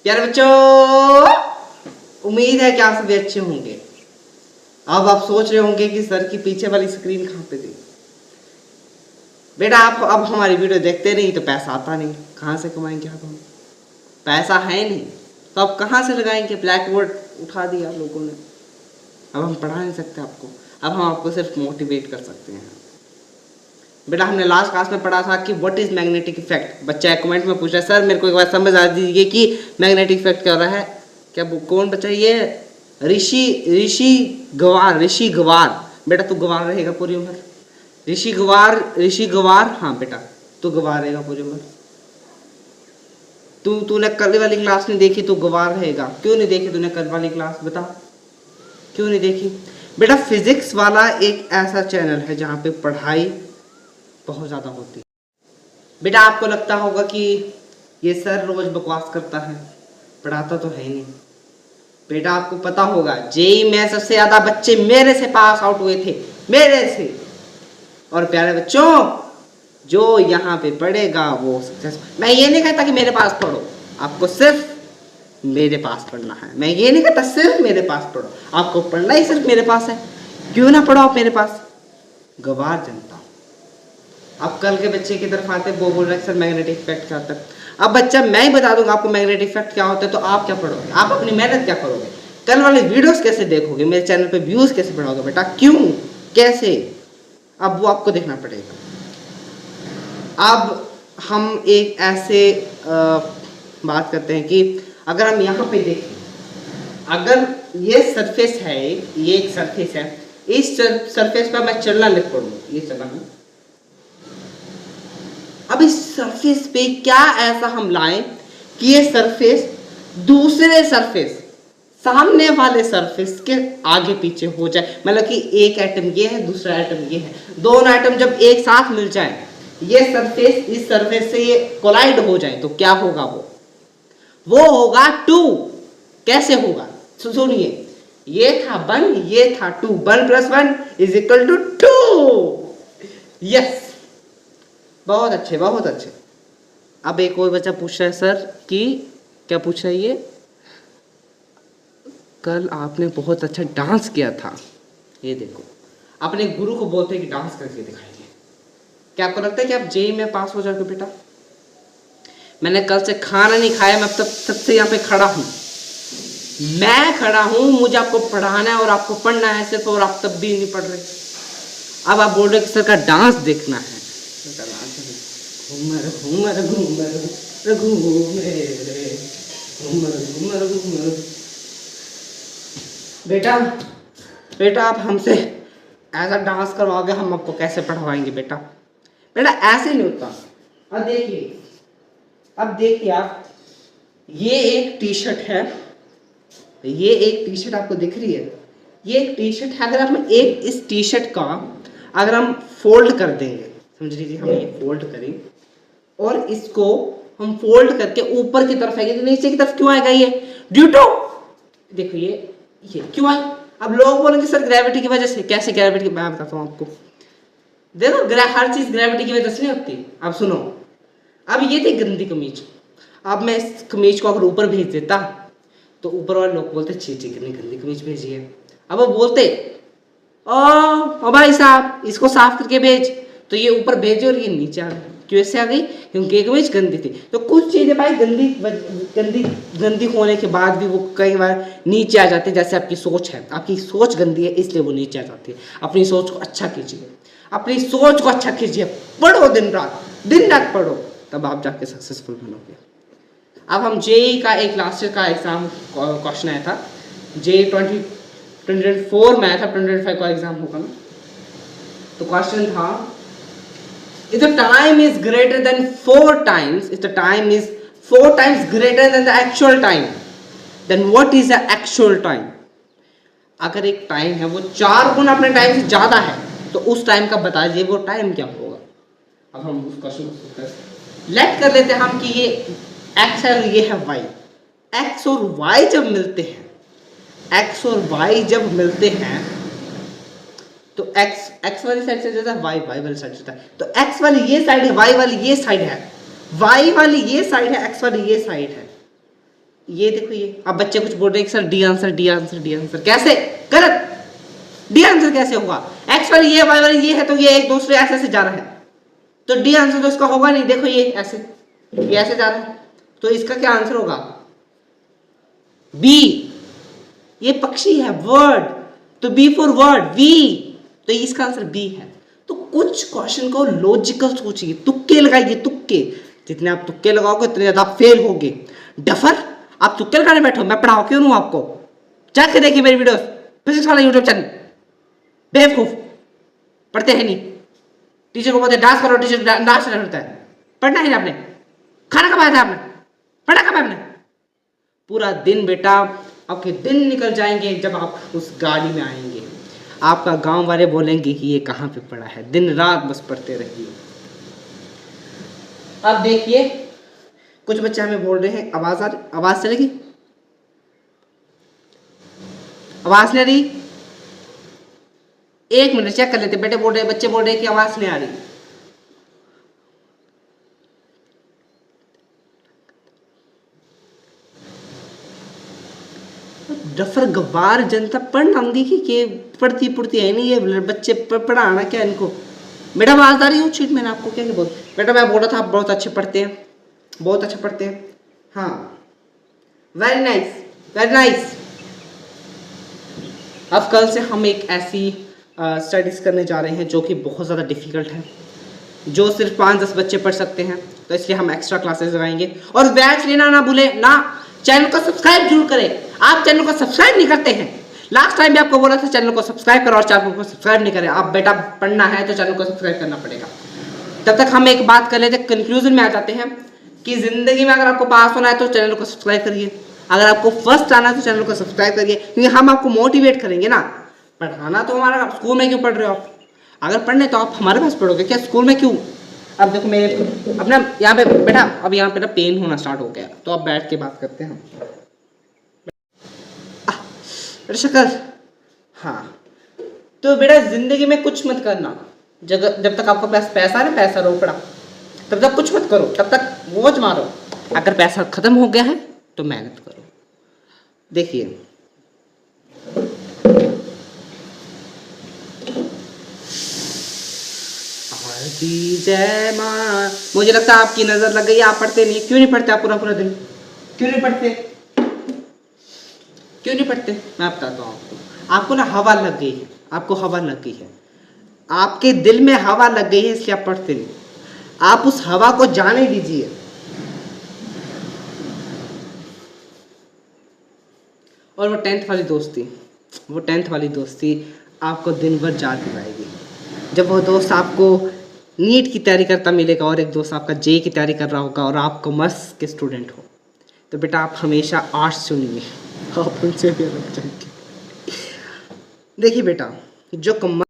प्यारे बच्चों, उम्मीद है कि आप सभी अच्छे होंगे। अब आप सोच रहे होंगे कि सर की पीछे वाली स्क्रीन कहाँ पे थी। बेटा आप अब हमारी वीडियो देखते नहीं तो पैसा आता नहीं, कहाँ से कमाएंगे आप? हम पैसा है नहीं तो अब कहाँ से लगाएंगे? ब्लैक बोर्ड उठा दिया लोगों ने, अब हम पढ़ा नहीं सकते आपको, अब हम आपको सिर्फ मोटिवेट कर सकते हैं। बेटा हमने लास्ट क्लास में पढ़ा था कि व्हाट इज मैग्नेटिक इफेक्ट। बच्चा कमेंट में पूछ रहा है सर मेरे को एक बार समझ आ दीजिए कि मैग्नेटिक इफेक्ट क्या हो रहा है। क्या कौन बच्चा ये? ऋषि गवार। बेटा तू गवार रहेगा पूरी उम्र। ऋषि गवार, हाँ बेटा तू गवार रहेगा पूरी उम्र। तूने कल वाली क्लास नहीं देखी, तू गवार रहेगा। क्यों नहीं देखी तूने कल वाली क्लास, बता क्यों नहीं देखी? बेटा फिजिक्स वाला एक ऐसा चैनल है जहाँ पे पढ़ाई बहुत ज़्यादा होती है। बेटा आपको लगता होगा कि ये सर रोज बकवास करता है, पढ़ाता तो है ही नहीं। बेटा आपको पता होगा जेई में सबसे ज़्यादा बच्चे मेरे से पास आउट हुए थे, मेरे से। और प्यारे बच्चों, जो यहाँ पे पढ़ेगा वो सक्सेस। मैं ये नहीं कहता कि मेरे पास पढ़ो, आपको सिर्फ मेरे पास पढ़ना है। मैं ये नहीं कहता सिर्फ मेरे पास पढ़ो, आपको पढ़ना ही सिर्फ मेरे पास है। क्यों ना पढ़ो आप मेरे पास? गवार जनता। अब कल के बच्चे की तरफ आते वो बोल रहे हैं सर मैग्नेटिक इफेक्ट क्या होता है। अब बच्चा मैं ही बता दूंगा आपको मैग्नेटिक इफेक्ट क्या होता है, तो आप क्या पढ़ोगे? आप अपनी मेहनत क्या करोगे? कल वाले वीडियोस कैसे देखोगे? मेरे चैनल पे व्यूज कैसे बढ़ाओगे? बेटा क्यों, कैसे? अब वो आपको देखना पड़ेगा। अब हम एक ऐसे बात करते हैं कि अगर हम यहाँ पे देखें, अगर ये सरफेस है, ये एक सरफेस है, इस सरफेस पर मैं चलना लिख पढ़ूँ, ये चला है। अब इस सरफेस पे क्या ऐसा हम लाएं कि ये सरफेस दूसरे सरफेस, सामने वाले सरफेस के आगे पीछे हो जाए। मतलब कि एक एटम ये है, दूसरा एटम ये है, दोनों एटम जब एक साथ मिल जाए, ये सरफेस इस सरफेस से ये कोलाइड हो जाए, तो क्या होगा? वो होगा 2। कैसे होगा सुनिए, ये था 1, ये था 2, 1 + 1 = 2। यस, बहुत अच्छे बहुत अच्छे। अब एक और बच्चा पूछ रहा है सर कि क्या पूछ रहा है ये, कल आपने बहुत अच्छा डांस किया था। ये देखो, अपने गुरु को बोलते हैं कि डांस करके दिखाइए। क्या आपको लगता है कि आप जेई में पास हो जाओगे? बेटा मैंने कल से खाना नहीं खाया, मैं तब से यहाँ पे खड़ा हूँ, मैं खड़ा हूँ, मुझे आपको पढ़ाना है और आपको पढ़ना है सिर्फ, और आप तब भी नहीं पढ़ रहे। अब आप बोल रहे कि सर का डांस देखना है। घूमर घूमर घूमर घूमर घूमर। बेटा बेटा आप हमसे ऐसा डांस करवाओगे, हम आपको कैसे पढ़वाएंगे? बेटा बेटा ऐसे नहीं होता। अब देखिए आप, ये एक टी शर्ट है, ये एक टी शर्ट आपको दिख रही है, ये एक टी शर्ट है। अगर हम एक इस टी शर्ट का अगर हम फोल्ड कर देंगे, समझ लीजिए हम ये फोल्ड करें और इसको हम फोल्ड करके ऊपर की तरफ आएंगे, तो नीचे की तरफ क्यों आएगा? ये ड्यू टू, देखो ये क्यों आए? अब लोग बोलेंगे सर ग्रेविटी की वजह से। कैसे ग्रेविटी की? मैं बताता हूँ आपको। देखो हर चीज ग्रेविटी की वजह से नहीं होती। अब सुनो, अब ये थी गंदी कमीज, अब मैं इस कमीज को अगर ऊपर भेज देता तो ऊपर वाले लोग बोलते ची कितनी गंदी कमीज भेजी है। अब वो बोलते ओ भाई साहब इसको साफ करके भेज, तो ये ऊपर भेजे और ये नीचे आ गई। क्यों ऐसे आ गई? क्योंकि ये कमीज गंदी थी। तो कुछ चीजें भाई गंदी होने के बाद भी वो कई बार नीचे आ जाती है। जैसे आपकी सोच है, आपकी सोच गंदी है इसलिए वो नीचे आ जाती है। अपनी सोच को अच्छा कीजिए, अपनी सोच को अच्छा कीजिए, पढ़ो दिन रात पढ़ो, तब आप जाके सक्सेसफुल बनोगे। अब हम जेई का एक लास्ट ईयर का एग्जाम क्वेश्चन आया था, जेई 2024 में आया था, 2025 का एग्जाम होगा ना। तो क्वेश्चन था, if the time is greater than 4 times, if the time is 4 times greater than the actual time, then what is the actual time? अगर एक टाइम है वो 4 गुना अपने टाइम से ज्यादा है, तो उस टाइम का बताइए वो टाइम क्या होगा। अब हम उस क्वेश्चन को लेट कर लेते हैं हम कि ये x है और ये है y। x और y जब मिलते हैं, x और y जब मिलते हैं तो x वाली साइड से जाता है, y वाली साइड से जाता है। तो x वाली ये साइड है, y वाली ये साइड है, y वाली ये साइड है, x वाली ये साइड है। ये देखो ये, अब बच्चे कुछ बोल रहे हैं कि sir D answer, D answer, D answer, कैसे? गलत। डी आंसर कैसे होगा? एक्स वाली ये, वाई वाली ये है, तो ये एक दूसरे ऐसे ऐसे जा रहा है, तो डी आंसर तो इसका होगा नहीं। देखो ये ऐसे, ये ऐसे जा रहा है, तो इसका क्या आंसर होगा? बी। ये पक्षी है, वर्ड, तो बी फॉर वर्ड, वी, तो इसका आंसर बी है। तो कुछ क्वेश्चन को लॉजिकल सोचिए, तुक्के लगाइए, तुक्के। जितने आप तुक्के लगाओगे उतने ज्यादा फेल होगे। डफर, आप तुक्के लगाने बैठो, मैं पढ़ाओ क्यों हूं आपको? जाके देखिए मेरी वीडियोस, फिजिक्स वाला यूट्यूब चैनल। बेवकूफ, पढ़ते हैं नहीं। टीचर को बोलते डांस करो, टीचर डांस करता है। पढ़ना है आपने? खाना कब आया था आपने? पढ़ा कब आपने? पूरा दिन बेटा, आपके दिन निकल जाएंगे जब आप उस गाड़ी में आएंगे। आपका गांव वाले बोलेंगे कि ये कहाँ पे पड़ा है, दिन रात बस पढ़ते रहिए। अब देखिए कुछ बच्चे हमें बोल रहे हैं आवाज चलेगी, आवाज नहीं आ रही। एक मिनट चेक कर लेते। बेटे बोल रहे, बच्चे बोल रहे हैं कि आवाज नहीं आ रही। डफर गवार जनता पढ़ना देखिए कि पढ़ती है नहीं ये बच्चे, पढ़ाना क्या इनको? बेटा आवाज आ रही हो चीट? मैंने आपको क्या बोल, बेटा मैं बोल रहा था आप बहुत अच्छे पढ़ते हैं, बहुत अच्छा पढ़ते हैं। हाँ, वेरी नाइस, वेरी नाइस। अब कल से हम एक ऐसी स्टडीज़ करने जा रहे हैं जो कि बहुत ज़्यादा डिफ़िकल्ट है, जो सिर्फ 5-10 बच्चे पढ़ सकते हैं, तो इसलिए हम एक्स्ट्रा क्लासेस लगाएंगे। और बैच लेना ना भूले ना, चैनल को सब्सक्राइब जरूर करें। आप चैनल को सब्सक्राइब नहीं करते हैं, लास्ट टाइम भी आपको बोला था चैनल को सब्सक्राइब करो, और चैनल को सब्सक्राइब नहीं करें। आप बेटा पढ़ना है तो चैनल को सब्सक्राइब करना पड़ेगा। तब तक हम एक बात कर लेते हैं, कंक्लूजन में आ जाते हैं कि ज़िंदगी में अगर आपको पास होना है तो चैनल को सब्सक्राइब करिए, अगर आपको फर्स्ट आना है तो चैनल को सब्सक्राइब करिए, क्योंकि हम आपको मोटिवेट करेंगे ना। पढ़ाना तो हमारा, स्कूल में क्यों पढ़ रहे हो आप? अगर पढ़ने तो आप हमारे पास पढ़ोगे क्या, स्कूल में क्यों? अब देखो मेरे अपना यहाँ पे बेटा, अब यहाँ पे ना पेन होना स्टार्ट हो गया, तो अब बैठ के बात करते हैं हम। बेटा शक्ल, हाँ, तो बेटा जिंदगी में कुछ मत करना जब तक आपके पास पैसा है, पैसा रोकड़ा, तब तक कुछ मत करो, तब तक मौज मारो। अगर पैसा खत्म हो गया है तो मेहनत करो। देखिए जय माँ, मुझे लगता है आपकी नजर लग गई, आप पढ़ते नहीं। क्यों नहीं पढ़ते आप पूरा पूरा दिन? क्यों नहीं पढ़ते? क्यों नहीं पढ़ते? मैं बताता हूँ आपको ना हवा लग गई है, आपको हवा लग गई है, आपके दिल में हवा लग गई है, इसलिए आप पढ़ते नहीं। आप उस हवा को जाने दीजिए। और वो 10th वाली दोस्ती, वो 10th वाली दोस्ती आपको दिन भर याद दिलाएगी। जब वो दोस्त आपको नीट की तैयारी करता मिलेगा और एक दोस्त आपका जे की तैयारी कर रहा होगा और आप कॉमर्स के स्टूडेंट हो, तो बेटा आप हमेशा आर्ट्स चुनिए, आप उनसे भी अलग जाएंगे। देखिए बेटा, जो कॉमर्स